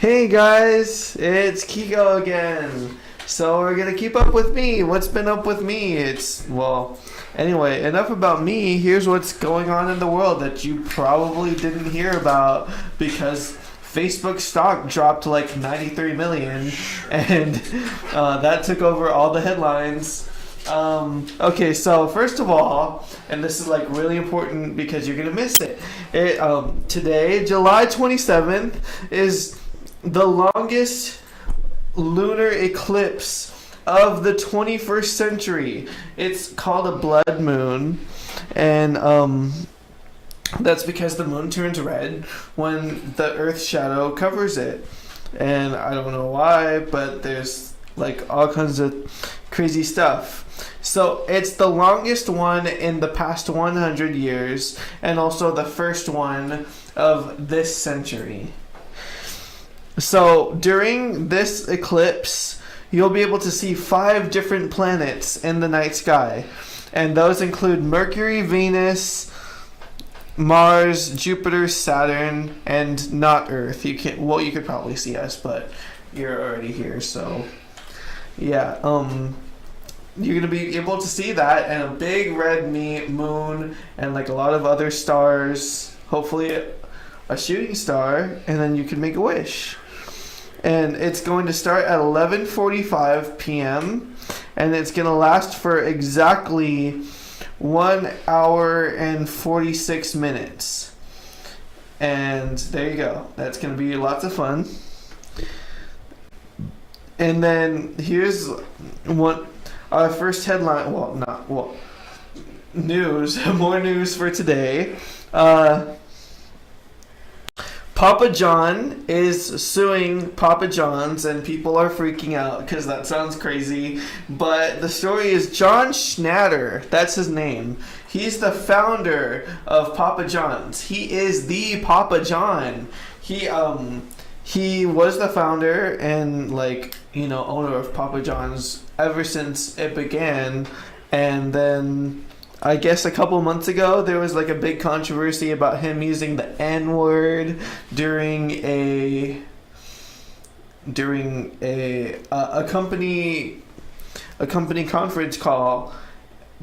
Hey guys, it's Kiko again. So we're gonna keep up with me. What's been up with me? Anyway, enough about me. Here's what's going on in the world that you probably didn't hear about because Facebook stock dropped to like 93 million and that took over all the headlines. Okay, so first of all, and this is like really important because you're gonna miss it. Today, July 27th, is the longest lunar eclipse of the 21st century. It's called a blood moon, and that's because the moon turns red when the Earth's shadow covers it. And I don't know why, but there's like all kinds of crazy stuff. So it's the longest one in the past 100 years, and also the first one of this century. So during this eclipse, you'll be able to see 5 different planets in the night sky. And those include Mercury, Venus, Mars, Jupiter, Saturn, and not Earth. You could probably see us, but you're already here, so yeah. You're gonna be able to see that, and a big red moon, and like a lot of other stars. Hopefully, a shooting star, and then you can make a wish. And it's going to start at 11:45 p.m. and it's going to last for exactly 1 hour and 46 minutes. And there you go. That's going to be lots of fun. And then here's what our first headline. News. More news for today. Papa John is suing Papa John's, and people are freaking out because that sounds crazy. But the story is John Schnatter. That's his name. He's the founder of Papa John's. He is the Papa John. He was the founder and owner of Papa John's ever since it began. And then I guess a couple months ago, there was like a big controversy about him using the N-word during a company conference call.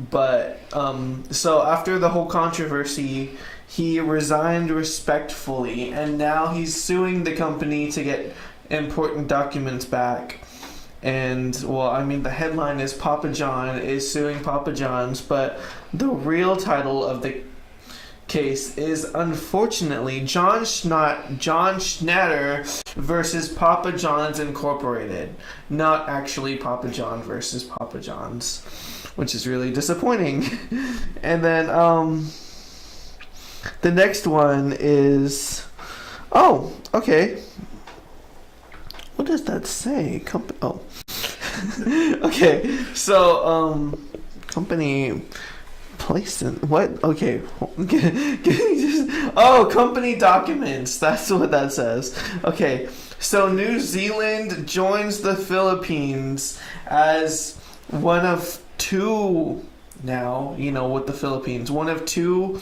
But so after the whole controversy, he resigned respectfully, and now he's suing the company to get important documents back. And the headline is Papa John is suing Papa John's, but the real title of the case is unfortunately John Schnatter versus Papa John's Incorporated, not actually Papa John versus Papa John's, which is really disappointing. And then the next one is okay. What does that say? Okay. So, company placement. What? Okay. Company documents. That's what that says. Okay. So, New Zealand joins the Philippines as one of 2 now, with the Philippines. One of 2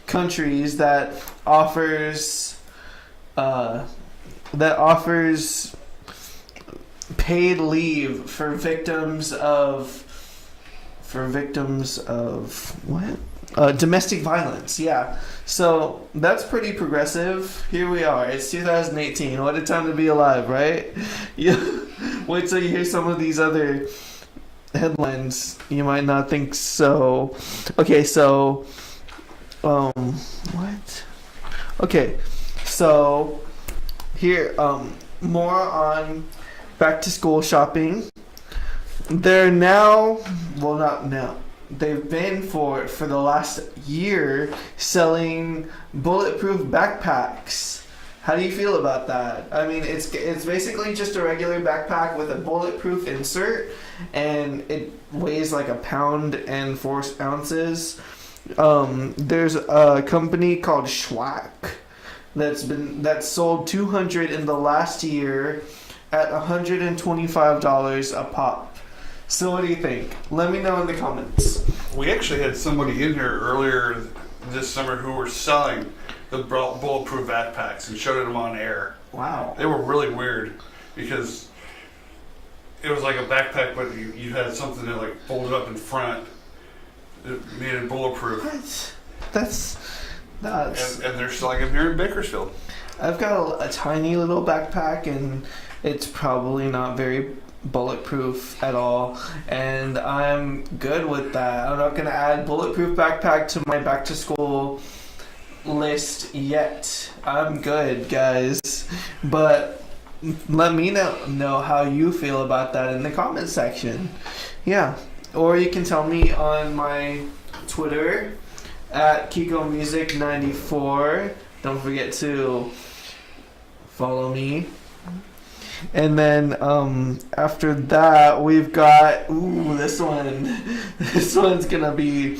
countries that offers paid leave for victims of what? Domestic violence. Yeah. So that's pretty progressive. Here we are. It's 2018. What a time to be alive, right? Wait till you hear some of these other headlines. You might not think so. Okay, so what? Okay. So here more on back to school shopping. They're now, not now, they've been for the last year selling bulletproof backpacks. How do you feel about that? I mean, it's basically just a regular backpack with a bulletproof insert, and it weighs like 1 pound and 4 ounces. There's a company called Schwack that's sold 200 in the last year at $125 a pop. So what do you think? Let me know in the comments. We actually had somebody in here earlier this summer who were selling the bulletproof backpacks and showed them on air. Wow. They were really weird because it was like a backpack, but you had something that like folded up in front. It made it bulletproof. What? That's nuts. And they're selling them here in Bakersfield. I've got a tiny little backpack, and it's probably not very bulletproof at all, and I'm good with that. I'm not going to add bulletproof backpack to my back to school list yet. I'm good, guys. But let me know how you feel about that in the comment section. Yeah. Or you can tell me on my Twitter at Kiko Music 94. Don't forget to follow me. And then after that, we've got this one. This one's gonna be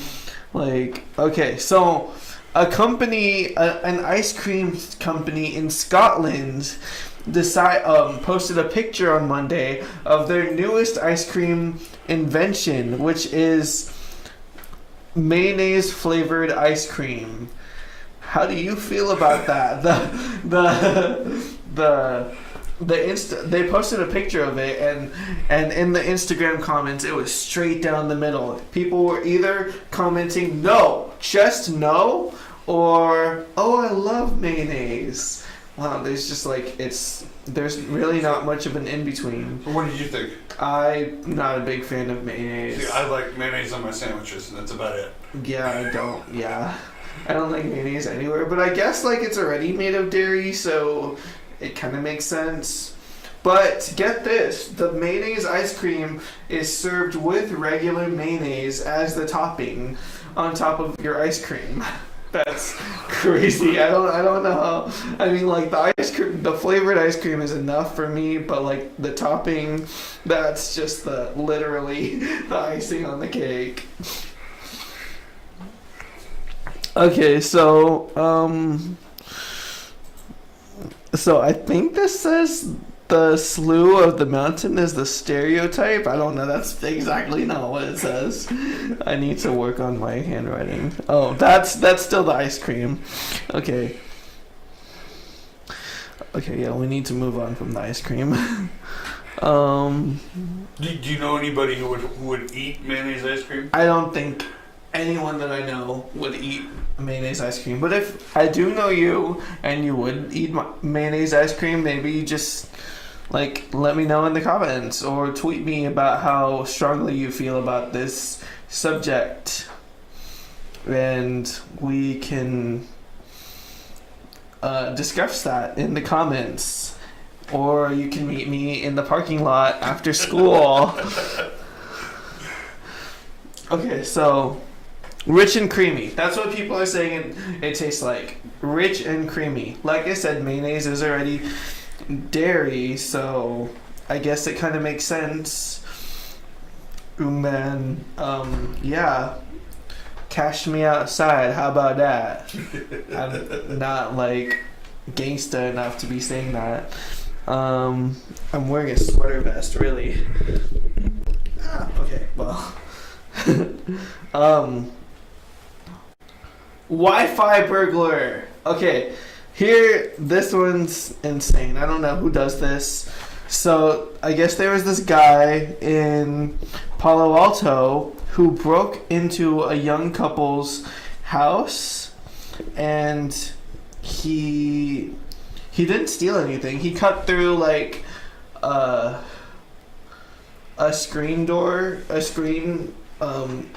like, okay, so a company, an ice cream company in Scotland posted a picture on Monday of their newest ice cream invention, which is mayonnaise flavored ice cream. How do you feel about that? They posted a picture of it, and in the Instagram comments, it was straight down the middle. People were either commenting no, just no, or oh, I love mayonnaise. Wow, there's just like there's really not much of an in between. What did you think? I'm not a big fan of mayonnaise. See, I like mayonnaise on my sandwiches, and that's about it. Yeah, I don't like mayonnaise anywhere, but I guess like it's already made of dairy, so it kind of makes sense. But get this, the mayonnaise ice cream is served with regular mayonnaise as the topping on top of your ice cream. That's crazy. I don't know how. I mean, like the flavored ice cream is enough for me, but like the topping, that's just literally the icing on the cake. Okay, so I think this says the slough of the mountain is the stereotype. I don't know. That's exactly not what it says. I need to work on my handwriting. Oh, that's still the ice cream. Okay. Okay, yeah, we need to move on from the ice cream. Do you know anybody who would eat mayonnaise ice cream? I don't think anyone that I know would eat mayonnaise ice cream. But if I do know you and you would eat mayonnaise ice cream, maybe you just let me know in the comments or tweet me about how strongly you feel about this subject, and we can discuss that in the comments, or you can meet me in the parking lot after school. Okay, so rich and creamy. That's what people are saying it tastes like. Rich and creamy. Like I said, mayonnaise is already dairy, so I guess it kind of makes sense. And then, yeah. Cash me outside. How about that? I'm not like gangsta enough to be saying that. I'm wearing a sweater vest, really. Okay, well. Wi-Fi burglar. Okay, here, this one's insane. I don't know who does this. So, I guess there was this guy in Palo Alto who broke into a young couple's house, and he didn't steal anything. He cut through like a screen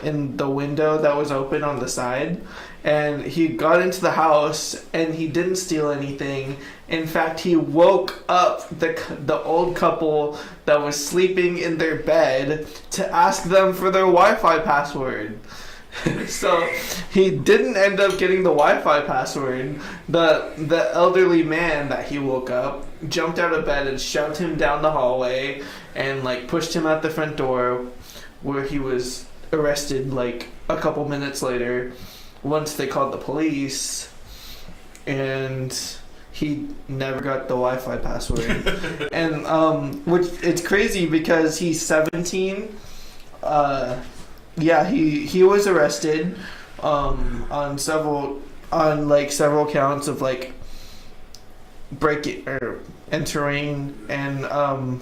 in the window that was open on the side, and he got into the house and he didn't steal anything. In fact, he woke up the old couple that was sleeping in their bed to ask them for their Wi-Fi password. So he didn't end up getting the Wi-Fi password. The elderly man that he woke up jumped out of bed and shoved him down the hallway and like pushed him out the front door, where he was arrested like a couple minutes later once they called the police, and he never got the Wi-Fi password. And which it's crazy because he's 17. Yeah, he was arrested on several on like several counts of like breaking or entering and hold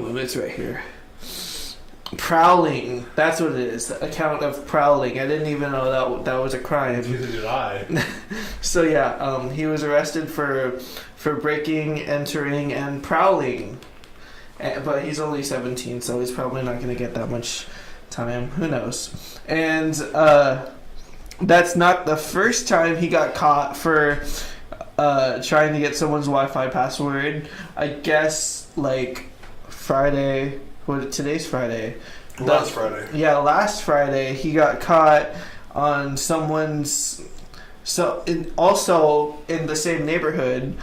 on, it's right here. Prowling. That's what it is. A count of prowling. I didn't even know that was a crime. Neither did I. So yeah, he was arrested for breaking, entering, and prowling. But he's only 17, so he's probably not going to get that much time. Who knows? And that's not the first time he got caught for trying to get someone's Wi-Fi password. I guess like Friday. Today's Friday. Last Friday. Yeah, last Friday he got caught on someone's. Also in the same neighborhood,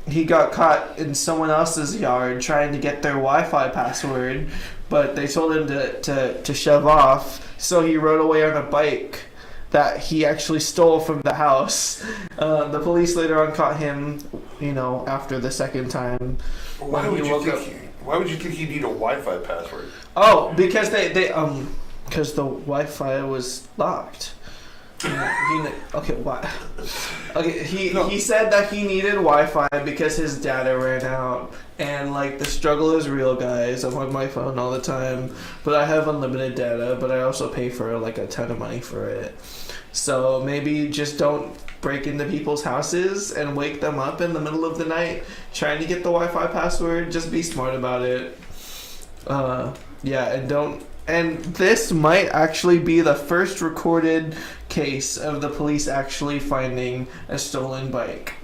he got caught in someone else's yard trying to get their Wi-Fi password, but they told him to shove off. So he rode away on a bike that he actually stole from the house. The police later on caught him, after the second time. Why would you think he'd need a Wi-Fi password? Oh, because because the Wi-Fi was locked. Okay, why? Okay, he said that he needed Wi-Fi because his data ran out, and like the struggle is real, guys. I'm on my phone all the time, but I have unlimited data, but I also pay for like a ton of money for it. So maybe just don't break into people's houses and wake them up in the middle of the night trying to get the Wi-Fi password. Just be smart about it. Yeah, and don't. And this might actually be the first recorded case of the police actually finding a stolen bike.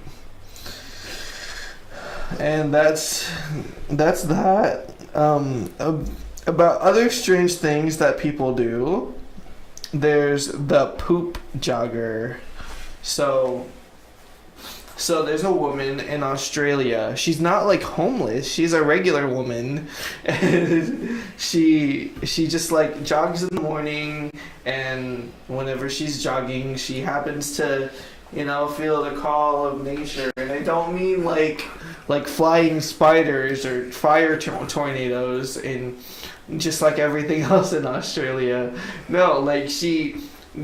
And that's that. About other strange things that people do, there's the poop jogger. So there's a woman in Australia. She's not like homeless. She's a regular woman, and she just like jogs in the morning. And whenever she's jogging, she happens to, feel the call of nature. And I don't mean like flying spiders or fire tornadoes and just like everything else in Australia. No, like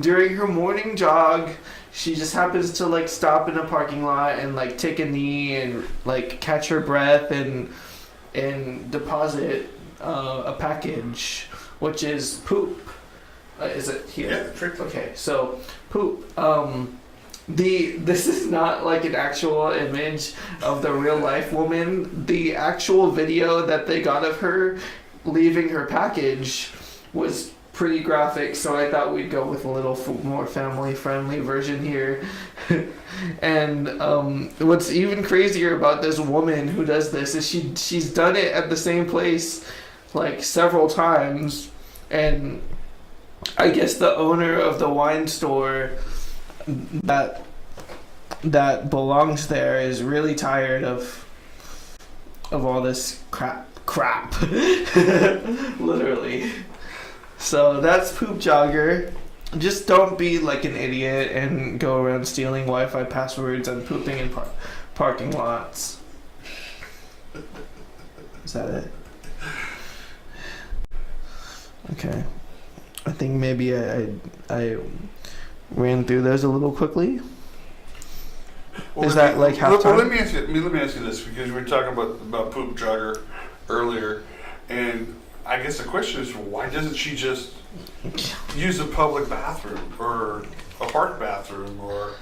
during her morning jog, she just happens to like stop in a parking lot and like take a knee and like catch her breath and deposit a package, which is poop. Is it here? Yeah, sure. Okay, so poop. This is not like an actual image of the real life woman. The actual video that they got of her leaving her package was pretty graphic, so I thought we'd go with a little more family-friendly version here. And what's even crazier about this woman who does this is she's done it at the same place like several times, and I guess the owner of the wine store that belongs there is really tired of all this crap. Literally. So that's poop jogger. Just don't be like an idiot and go around stealing Wi-Fi passwords and pooping in parking lots. Is that it? Okay. I think maybe I ran through those a little quickly. Well, is that like half time? Well, let me ask you this, because we were talking about poop jogger earlier, and I guess the question is, why doesn't she just use a public bathroom or a park bathroom or?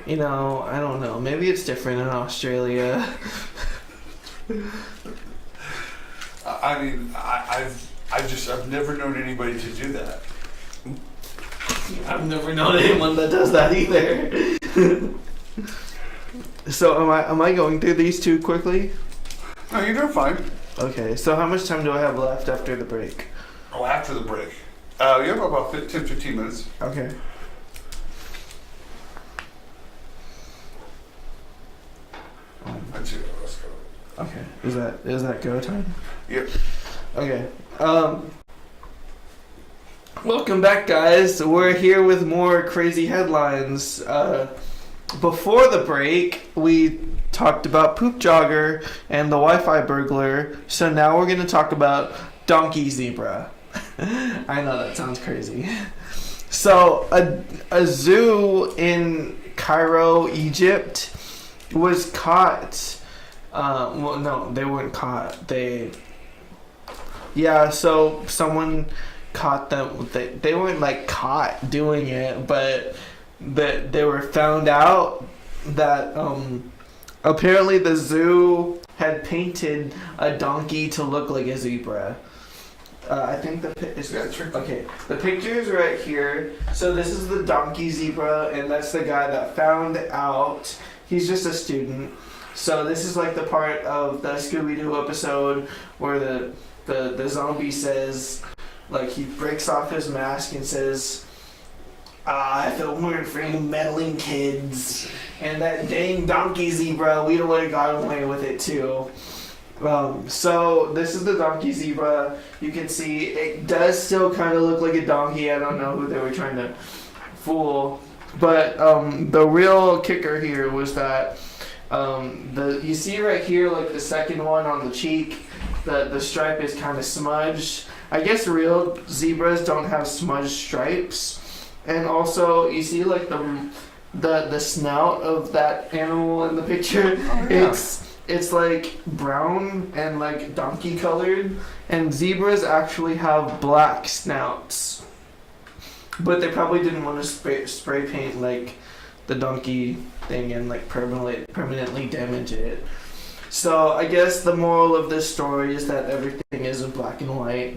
I don't know. Maybe it's different in Australia. I mean, I've never known anybody to do that. I've never known anyone that does that either. So am I going through these two quickly? No, you're doing fine. Okay, so how much time do I have left after the break? Oh, after the break. You have about 10-15 minutes. Okay. Let's see. Let's go. Okay. Is that go time? Yep. Okay. Welcome back, guys. We're here with more crazy headlines. Before the break, we talked about poop jogger and the Wi-Fi burglar. So now we're going to talk about donkey zebra. I know that sounds crazy. So a zoo in Cairo, Egypt, was caught. Well, no, they weren't caught. So someone caught them. They weren't like caught doing it, but they were found out that apparently the zoo had painted a donkey to look like a zebra. I think the picture is right here. So this is the donkey zebra, and that's the guy that found out. He's just a student. So this is like the part of the Scooby-Doo episode where the zombie says, like, he breaks off his mask and says, I feel weird for you meddling kids. And that dang donkey zebra, we would have got away with it too. So this is the donkey zebra. You can see it does still kind of look like a donkey. I don't know who they were trying to fool. But the real kicker here was that you see right here, like the second one on the cheek, the stripe is kind of smudged. I guess real zebras don't have smudged stripes. And also you see like the snout of that animal in the picture. Oh, yeah. It's like brown and like donkey colored, and zebras actually have black snouts. But they probably didn't want to spray paint like the donkey thing and like permanently damage it. So I guess the moral of this story is that everything is in black and white.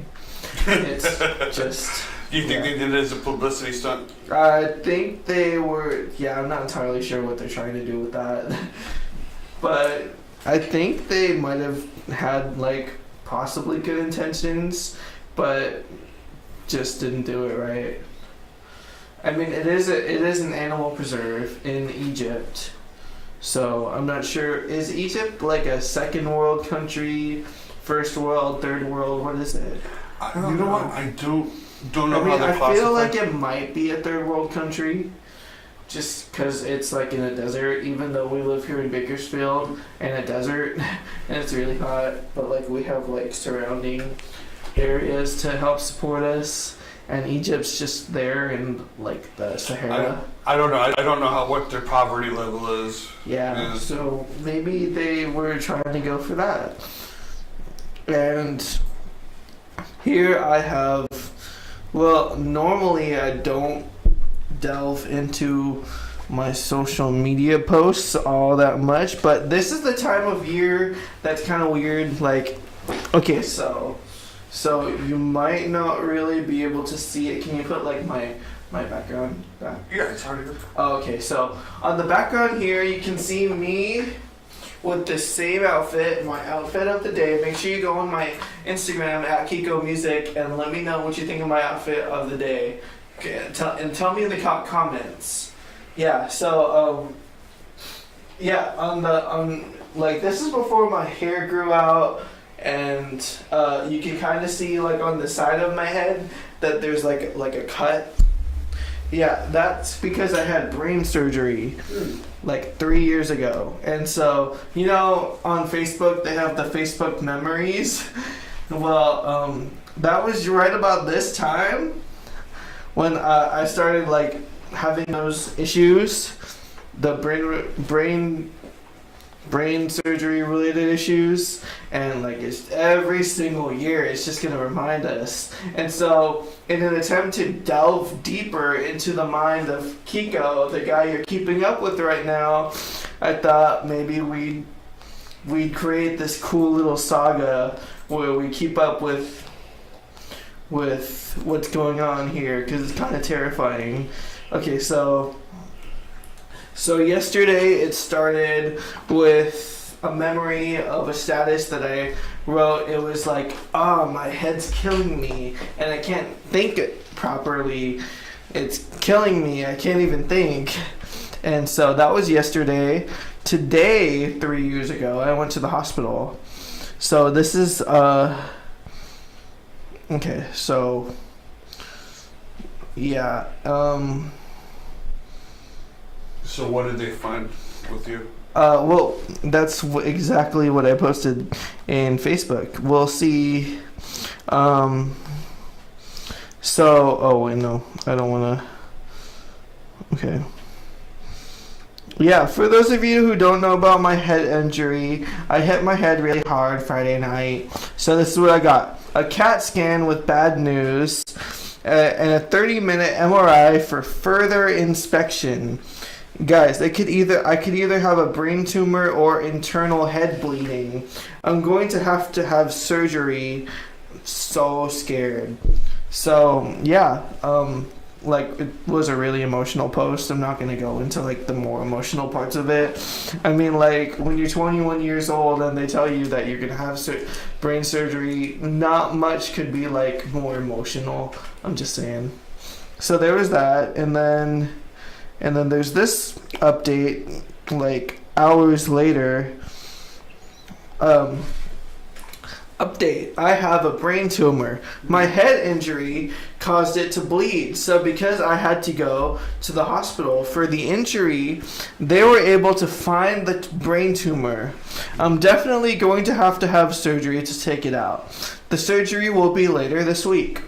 It's just... Do you think they did it as a publicity stunt? I think they were... Yeah, I'm not entirely sure what they're trying to do with that. But I think they might have had like possibly good intentions, but just didn't do it right. I mean, it is an animal preserve in Egypt, so I'm not sure. Is Egypt like a second world country, first world, third world? What is it? You know what? I don't know how they're classified. I feel like it might be a third world country, just because it's like in a desert. Even though we live here in Bakersfield in a desert, and it's really hot, but like we have like surrounding areas to help support us. And Egypt's just there in like the Sahara. I don't know. I don't know what their poverty level is. Yeah. So maybe they were trying to go for that. And here I have. Well, normally I don't delve into my social media posts all that much, but this is the time of year that's kind of weird. Like, okay, so you might not really be able to see it. Can you put like my background back? Yeah, it's hard to go. Oh, okay, so on the background here, you can see me with the same outfit, my outfit of the day. Make sure you go on my Instagram at Kiko Music and let me know what you think of my outfit of the day. Okay, tell me in the comments. Yeah, so on like this is before my hair grew out. And you can kind of see like on the side of my head that there's like a cut. Yeah, that's because I had brain surgery like 3 years ago. And so, you know, on Facebook they have the Facebook memories. Well, that was right about this time when I started like having those issues, the brain surgery related issues, and like it's every single year it's just going to remind us. And so in an attempt to delve deeper into the mind of Kiko, the guy you're keeping up with right now, I thought maybe we'd create this cool little saga where we keep up with what's going on here, because it's kind of terrifying. Okay, so yesterday it started with a memory of a status that I wrote. It was like, my head's killing me and I can't think properly. It's killing me. I can't even think. And so that was yesterday. Today, 3 years ago, I went to the hospital. So this is, okay, so, yeah, So what did they find with you? Well, that's exactly what I posted in Facebook. We'll see. So, oh wait, no, I don't want to. Okay. Yeah, for those of you who don't know about my head injury, I hit my head really hard Friday night. So this is what I got. A CAT scan with bad news, and a 30-minute MRI for further inspection. Guys, I could either have a brain tumor or internal head bleeding. I'm going to have surgery. So scared. So, yeah, like, it was a really emotional post. I'm not going to go into, like, the more emotional parts of it. I mean, like, when you're 21 years old and they tell you that you're going to have brain surgery, not much could be, like, more emotional. I'm just saying. So there was that, and then there's this update, like, hours later. Update, I have a brain tumor. My head injury caused it to bleed. So because I had to go to the hospital for the injury, they were able to find the brain tumor. I'm definitely going to have surgery to take it out. The surgery will be later this week.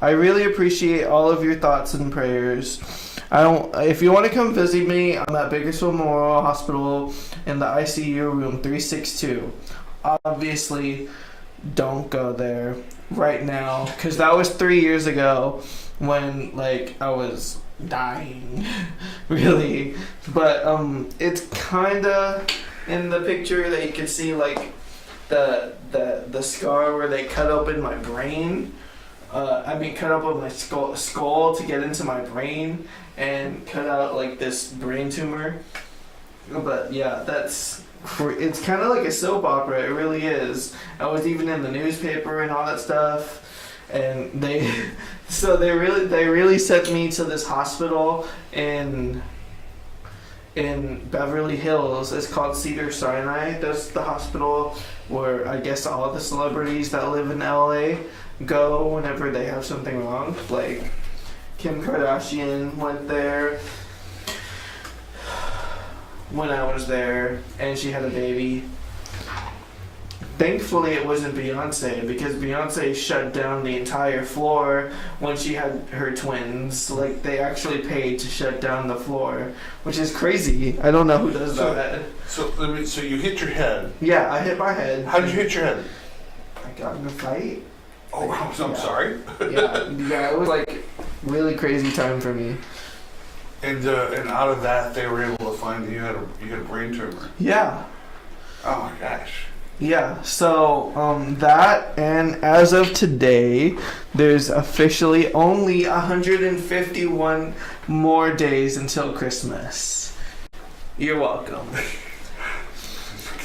I really appreciate all of your thoughts and prayers. If you want to come visit me, I'm at Bakersfield Memorial Hospital in the ICU room 362. Obviously, don't go there right now, because that was 3 years ago when, like, I was dying really. But it's kind of in the picture that you can see, like, the scar where they cut open my brain. Cut open my skull to get into my brain and cut out, like, this brain tumor. But yeah, it's kind of like a soap opera. It really is. I was even in the newspaper and all that stuff, and they really sent me to this hospital in Beverly Hills. It's called Cedars-Sinai. That's the hospital where I guess all the celebrities that live in LA go whenever they have something wrong. Like Kim Kardashian went there when I was there, and she had a baby. Thankfully, it wasn't Beyonce, because Beyonce shut down the entire floor when she had her twins. Like, they actually paid to shut down the floor, which is crazy. I don't know who does that. So you hit your head. Yeah, I hit my head. How did you hit your head? I got in a fight. Oh, I'm sorry. yeah, it was like really crazy time for me. And out of that, they were able to find that you had a brain tumor. Yeah. Oh my gosh. Yeah. So that, and as of today, there's officially only 151 more days until Christmas. You're welcome.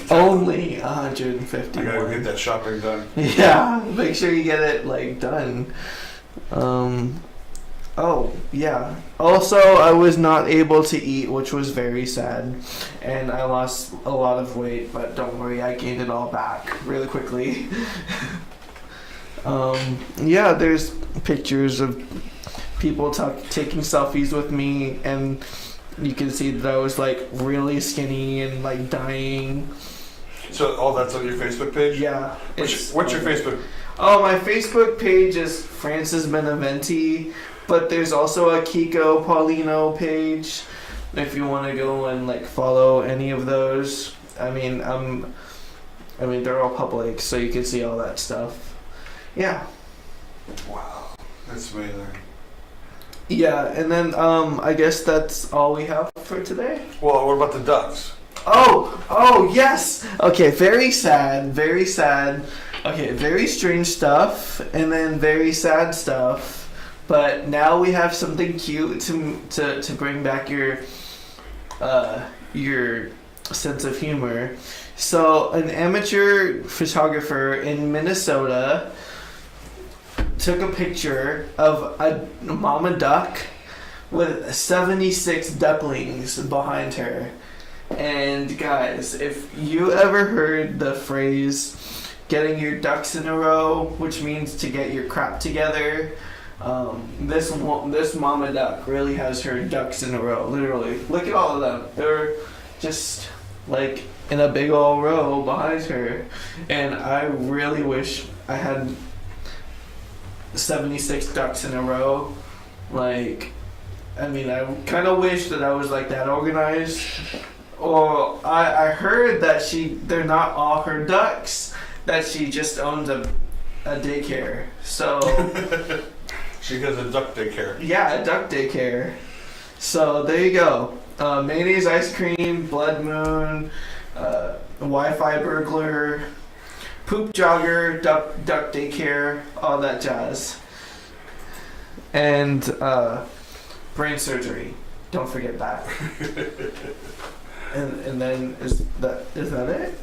Only 151. I gotta get that shopping done. Yeah. Make sure you get it, like, done. Oh, yeah. Also, I was not able to eat, which was very sad. And I lost a lot of weight, but don't worry, I gained it all back really quickly. Yeah, there's pictures of people taking selfies with me, and you can see that I was, like, really skinny and, like, dying. So, that's on your Facebook page? Yeah. What's your Facebook? Oh, my Facebook page is Francis Beneventi. But there's also a Kiko Paulino page if you want to go and, like, follow any of those. I mean, they're all public, so you can see all that stuff. Yeah. Wow, that's amazing. Yeah, and then I guess that's all we have for today. Well, what about the ducks? Oh, yes. Okay, very sad. Okay, very strange stuff, and then very sad stuff. But now we have something cute to bring back your sense of humor. So an amateur photographer in Minnesota took a picture of a mama duck with 76 ducklings behind her. And guys, if you ever heard the phrase getting your ducks in a row, which means to get your crap together, this mama duck really has her ducks in a row, literally. Look at all of them. They're just, like, in a big old row behind her. And I really wish I had 76 ducks in a row. Like, I mean, I kind of wish that I was like that organized. Or I heard that they're not all her ducks, that she just owns a daycare. So She has a duck daycare. yeah, a duck daycare. So there you go. Mayonnaise ice cream, blood moon, Wi-Fi burglar, poop jogger, duck daycare, all that jazz. And brain surgery. Don't forget that. And then is that it?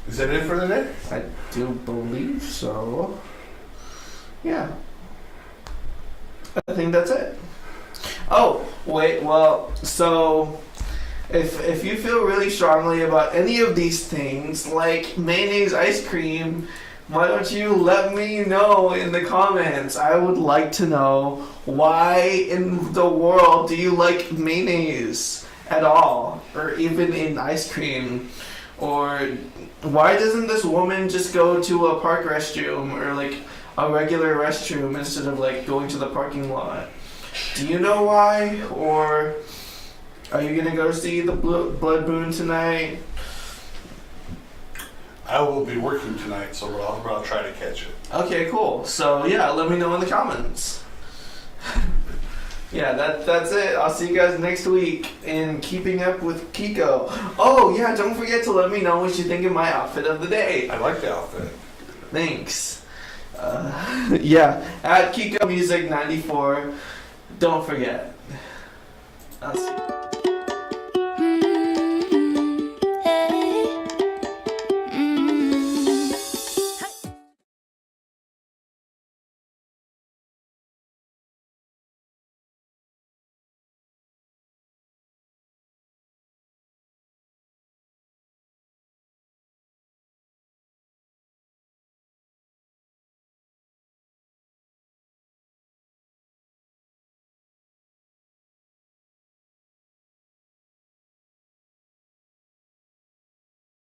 Is that it for the day? I do believe so. Yeah. I think that's it. Oh, wait, well, so if you feel really strongly about any of these things, like mayonnaise ice cream, why don't you let me know in the comments? I would like to know, why in the world do you like mayonnaise at all? Or even in ice cream? Or why doesn't this woman just go to a park restroom or like a regular restroom instead of like going to the parking lot? Do you know why? Or are you gonna go see the blood moon tonight? I will be working tonight, so I'll try to catch it. Okay, cool. So yeah, let me know in the comments. Yeah, that's it. I'll see you guys next week in Keeping Up with Kiko. Oh yeah, don't forget to let me know what you think of my outfit of the day. I like the outfit. Thanks. Yeah, at Kiko Music 94. Don't forget.